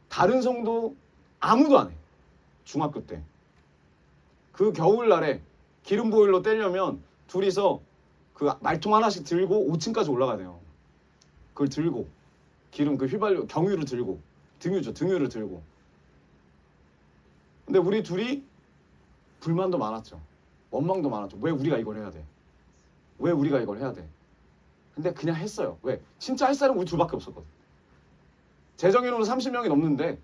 다른 성도 아무도 안 해. 중학교 때. 그 겨울날에 기름 보일러 떼려면 둘이서 그 말통 하나씩 들고 5층까지 올라가야 돼요. 그걸 들고 기름 그 휘발유 경유를 들고 등유를 들고. 근데 우리 둘이 불만도 많았죠. 원망도 많았죠. 왜 우리가 이걸 해야 돼? 왜 우리가 이걸 해야 돼? 근데 그냥 했어요. 왜? 진짜 할 사람은 우리 둘밖에 없었거든. 재정인으로 30명이 넘는데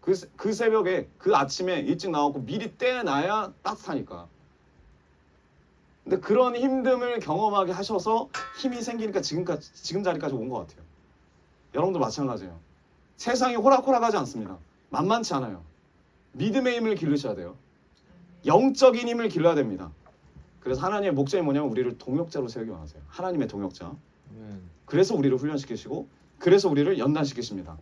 그 새벽에 그 아침에 일찍 나와서 미리 떼놔야 따뜻하니까. 근데 그런 힘듦을 경험하게 하셔서 힘이 생기니까 지금 자리까지 온 것 같아요. 여러분도 마찬가지예요. 세상이 호락호락하지 않습니다. 만만치 않아요. 믿음의 힘을 기르셔야 돼요. 영적인 힘을 길러야 됩니다. 그래서 하나님의 목적이 뭐냐면 우리를 동역자로 세우기 원하세요. 하나님의 동역자. 아멘. 그래서 우리를 훈련시키시고 그래서 우리를 연단시키십니다.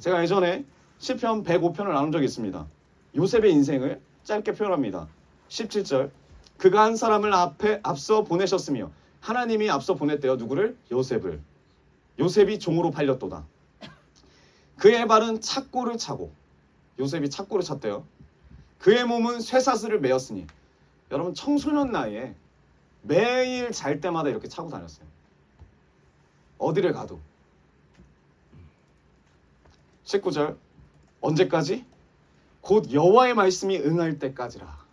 제가 예전에 시편 105편을 나눈 적이 있습니다. 요셉의 인생을 짧게 표현합니다. 17절 그가 한 사람을 앞서 보내셨으며 하나님이 앞서 보냈대요. 누구를? 요셉을. 요셉이 종으로 팔렸도다. 그의 발은 착고를 차고 요셉이 착고를 찼대요. 그의 몸은 쇠사슬을 메었으니. 여러분 청소년 나이에 매일 잘 때마다 이렇게 차고 다녔어요. 어디를 가도. 19절 언제까지? 곧 여호와의 말씀이 응할 때까지라.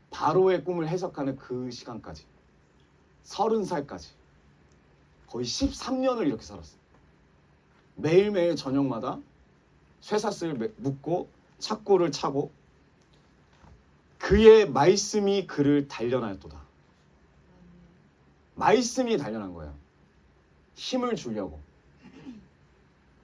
바로의 꿈을 해석하는 그 시간까지. 30살까지. 거의 13년을 이렇게 살았어요. 매일매일 저녁마다 쇠사슬 묶고 착고를 차고 그의 말씀이 그를 단련하였도다. 말씀이 단련한 거예요. 힘을 주려고.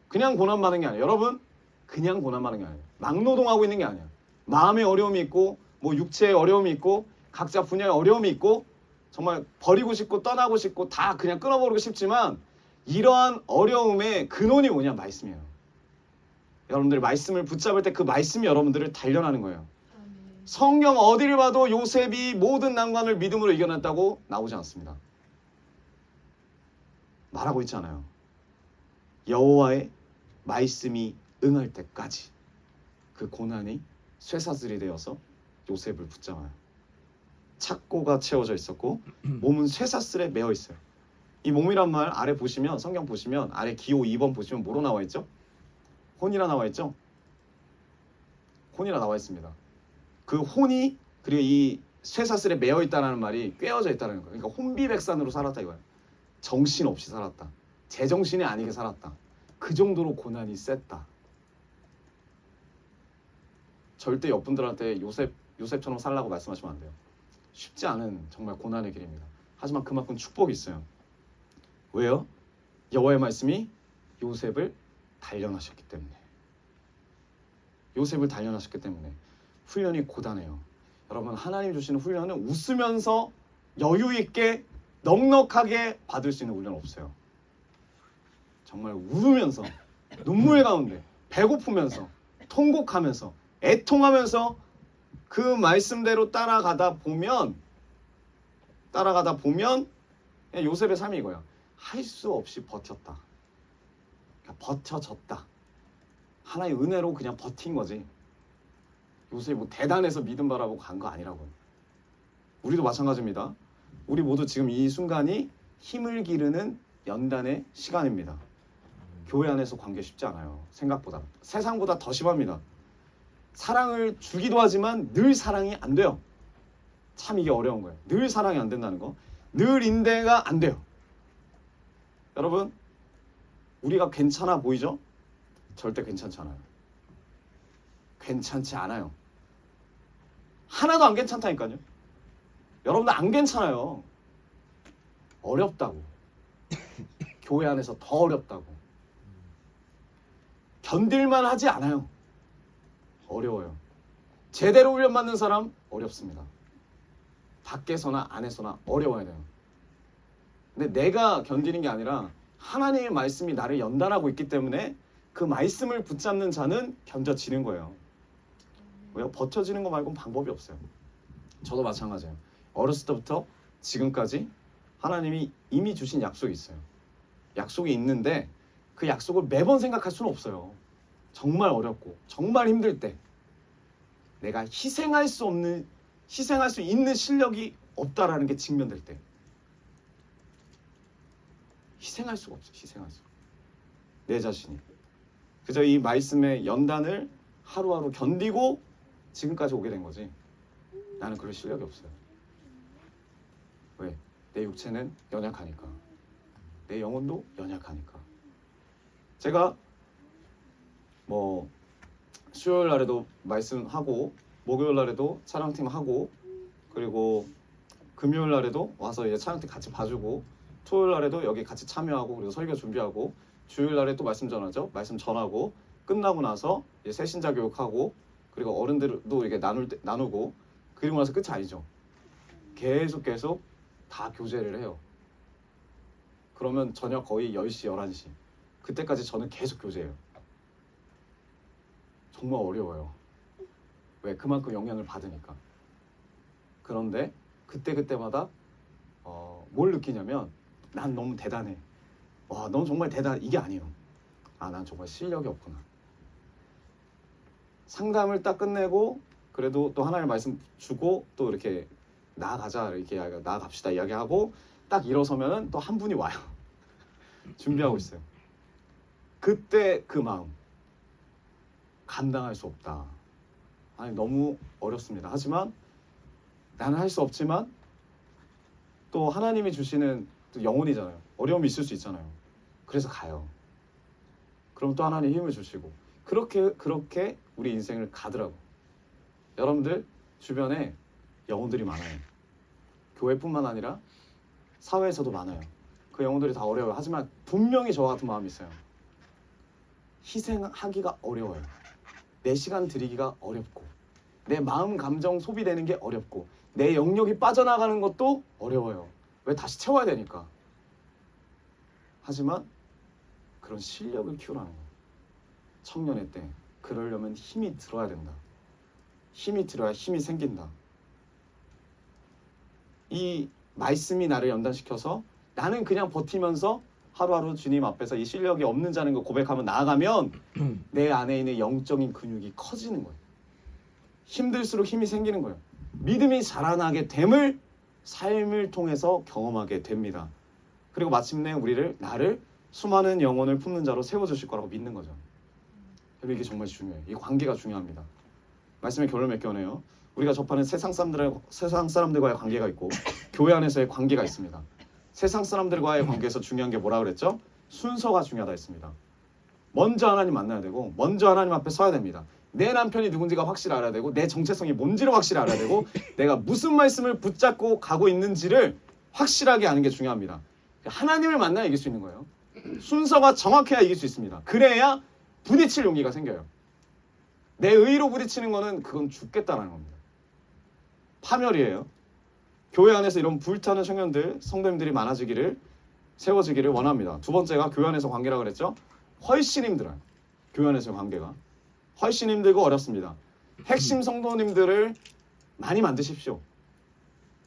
그냥 고난 받는 게 아니에요. 여러분, 그냥 고난 받는 게 아니에요. 막노동하고 있는 게 아니에요. 마음의 어려움이 있고 뭐 육체의 어려움이 있고 각자 분야의 어려움이 있고 정말 버리고 싶고 떠나고 싶고 다 그냥 끊어버리고 싶지만 이러한 어려움의 근원이 뭐냐? 말씀이에요. 여러분들이 말씀을 붙잡을 때 그 말씀이 여러분들을 단련하는 거예요. 성경 어디를 봐도 요셉이 모든 난관을 믿음으로 이겨냈다고 나오지 않습니다. 말하고 있잖아요. 여호와의 말씀이 응할 때까지 그 고난이 쇠사슬이 되어서 요셉을 붙잡아요. 착고가 채워져 있었고 몸은 쇠사슬에 매어 있어요. 이 몸이란 말 아래 보시면 성경 보시면 아래 기호 2번 보시면 뭐로 나와 있죠? 혼이라 나와 있죠? 혼이라 나와 있습니다. 그 혼이 그리고 이 쇠사슬에 매어 있다는 말이 꿰어져 있다는 거예요. 그러니까 혼비백산으로 살았다 이거예요. 정신없이 살았다. 제정신이 아니게 살았다. 그 정도로 고난이 셌다. 절대 옆분들한테 요셉처럼 살라고 말씀하시면 안 돼요. 쉽지 않은 정말 고난의 길입니다. 하지만 그만큼 축복이 있어요. 왜요? 여호와의 말씀이 요셉을 단련하셨기 때문에. 요셉을 단련하셨기 때문에. 훈련이 고단해요. 여러분 하나님 주시는 훈련은 웃으면서 여유 있게 넉넉하게 받을 수 있는 훈련 없어요. 정말 울으면서 눈물 가운데 배고프면서 통곡하면서 애통하면서 그 말씀대로 따라가다 보면 요셉의 삶이 이거야. 할 수 없이 버텼다. 그러니까 버텨졌다. 하나의 은혜로 그냥 버틴 거지. 요셉이 뭐 대단해서 믿음 바라보고 간 거 아니라고. 우리도 마찬가지입니다. 우리 모두 지금 이 순간이 힘을 기르는 연단의 시간입니다. 교회 안에서 관계 쉽지 않아요. 생각보다. 세상보다 더 심합니다. 사랑을 주기도 하지만 늘 사랑이 안 돼요. 참 이게 어려운 거예요. 늘 사랑이 안 된다는 거. 늘 인내가 안 돼요. 여러분, 우리가 괜찮아 보이죠? 절대 괜찮지 않아요. 괜찮지 않아요. 하나도 안 괜찮다니까요. 여러분들 안 괜찮아요. 어렵다고. 교회 안에서 더 어렵다고. 견딜만 하지 않아요. 어려워요. 제대로 훈련받는 사람 어렵습니다. 밖에서나 안에서나 어려워야 돼요. 근데 내가 견디는 게 아니라 하나님의 말씀이 나를 연단하고 있기 때문에 그 말씀을 붙잡는 자는 견뎌지는 거예요. 왜요? 버텨지는 거 말고는 방법이 없어요. 저도 마찬가지예요. 어렸을 때부터 지금까지 하나님이 이미 주신 약속이 있어요. 약속이 있는데 그 약속을 매번 생각할 수는 없어요. 정말 어렵고 정말 힘들 때 내가 희생할 수 있는 실력이 없다라는 게 직면될 때 희생할 수가 없어요. 희생할 수가. 내 자신이. 그저 이 말씀의 연단을 하루하루 견디고 지금까지 오게 된 거지. 나는 그럴 실력이 없어요. 왜? 내 육체는 연약하니까. 내 영혼도 연약하니까. 제가 뭐 수요일 날에도 말씀하고 목요일 날에도 촬영팀 하고 그리고 금요일 날에도 와서 이제 촬영팀 같이 봐주고 토요일 날에도 여기 같이 참여하고 그리고 설교 준비하고 주일 날에 또 말씀 전하죠. 말씀 전하고 끝나고 나서 이제 새신자 교육하고 그리고 어른들도 이렇게 나누고 그리고 나서 끝이 아니죠. 계속 다 교제를 해요. 그러면 저녁 거의 10시, 11시. 그때까지 저는 계속 교제해요. 정말 어려워요. 왜? 그만큼 영향을 받으니까. 그런데 그때마다 뭘 느끼냐면 난 너무 대단해. 와, 넌 정말 대단해. 이게 아니에요. 아, 난 정말 실력이 없구나. 상담을 딱 끝내고 그래도 또 하나님의 말씀 주고 또 이렇게 나아가자 이렇게 나아갑시다 이야기하고 딱 일어서면은 또 한 분이 와요. 준비하고 있어요. 그때 그 마음 감당할 수 없다. 아니 너무 어렵습니다. 하지만 나는 할 수 없지만 또 하나님이 주시는 또 영혼이잖아요. 어려움이 있을 수 있잖아요. 그래서 가요. 그럼 또 하나님 힘을 주시고 그렇게 우리 인생을 가더라고. 여러분들 주변에 영혼들이 많아요. 교회뿐만 아니라 사회에서도 많아요. 그 영혼들이 다 어려워요. 하지만 분명히 저와 같은 마음이 있어요. 희생하기가 어려워요. 내 시간 들이기가 어렵고 내 마음 감정 소비되는 게 어렵고 내 영역이 빠져나가는 것도 어려워요. 왜? 다시 채워야 되니까. 하지만 그런 실력을 키우라는 거예요. 청년의 때 그러려면 힘이 들어야 된다. 힘이 들어야 힘이 생긴다. 이 말씀이 나를 연단시켜서 나는 그냥 버티면서 하루하루 주님 앞에서 이 실력이 없는 자는 거 고백하면 나아가면 내 안에 있는 영적인 근육이 커지는 거예요. 힘들수록 힘이 생기는 거예요. 믿음이 자라나게 됨을 삶을 통해서 경험하게 됩니다. 그리고 마침내 나를 수많은 영혼을 품는 자로 세워주실 거라고 믿는 거죠. 이게 정말 중요해요. 이 관계가 중요합니다. 말씀의 결론을 맺겨내요. 우리가 접하는 세상 사람들과의 관계가 있고 교회 안에서의 관계가 있습니다. 세상 사람들과의 관계에서 중요한 게 뭐라 그랬죠? 순서가 중요하다 했습니다. 먼저 하나님 만나야 되고 먼저 하나님 앞에 서야 됩니다. 내 남편이 누군지가 확실히 알아야 되고 내 정체성이 뭔지를 확실히 알아야 되고 내가 무슨 말씀을 붙잡고 가고 있는지를 확실하게 아는 게 중요합니다. 하나님을 만나야 이길 수 있는 거예요. 순서가 정확해야 이길 수 있습니다. 그래야 부딪힐 용기가 생겨요. 내 의로 부딪히는 거는 그건 죽겠다는 겁니다. 파멸이에요. 교회 안에서 이런 불타는 청년들, 성도님들이 많아지기를 세워지기를 원합니다. 두 번째가 교회 안에서 관계라 그랬죠. 훨씬 힘들어요. 교회 안에서의 관계가 훨씬 힘들고 어렵습니다. 핵심 성도님들을 많이 만드십시오.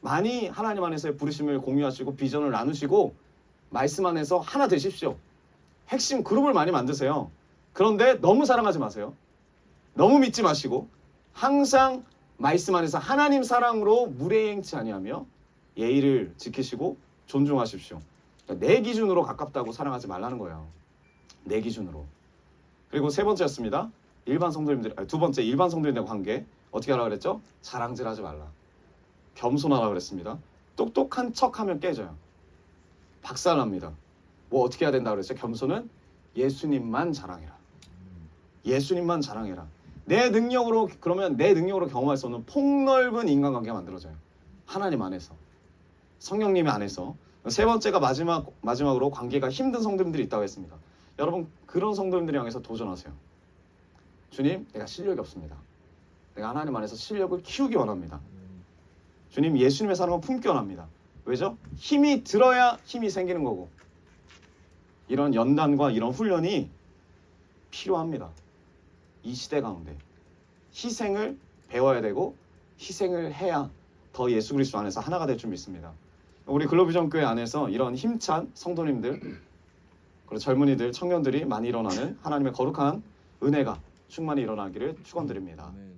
많이 하나님 안에서의 부르심을 공유하시고 비전을 나누시고 말씀 안에서 하나 되십시오. 핵심 그룹을 많이 만드세요. 그런데 너무 사랑하지 마세요. 너무 믿지 마시고 항상 말씀 안에서 하나님 사랑으로 무례행치 아니하며 예의를 지키시고 존중하십시오. 그러니까 내 기준으로 가깝다고 사랑하지 말라는 거예요. 내 기준으로. 그리고 세 번째였습니다. 두 번째 일반 성도님들의 관계 어떻게 하라 그랬죠? 자랑질하지 말라. 겸손하라 그랬습니다. 똑똑한 척하면 깨져요. 박살납니다. 뭐 어떻게 해야 된다 그랬죠? 겸손은 예수님만 자랑해라. 예수님만 자랑해라. 내 능력으로 경험할 수 없는 폭넓은 인간관계가 만들어져요. 하나님 안에서, 성령님 안에서. 세 번째가 마지막으로 관계가 힘든 성도님들이 있다고 했습니다. 여러분 그런 성도님들을 향해서 도전하세요. 주님, 내가 실력이 없습니다. 내가 하나님 안에서 실력을 키우기 원합니다. 주님, 예수님의 사랑을 품기 원합니다. 왜죠? 힘이 들어야 힘이 생기는 거고 이런 연단과 이런 훈련이 필요합니다. 이 시대 가운데 희생을 배워야 되고 희생을 해야 더 예수 그리스도 안에서 하나가 될 줄 믿습니다. 우리 글로비전 교회 안에서 이런 힘찬 성도님들 그리고 젊은이들, 청년들이 많이 일어나는 하나님의 거룩한 은혜가 충만히 일어나기를 축원드립니다. 아멘.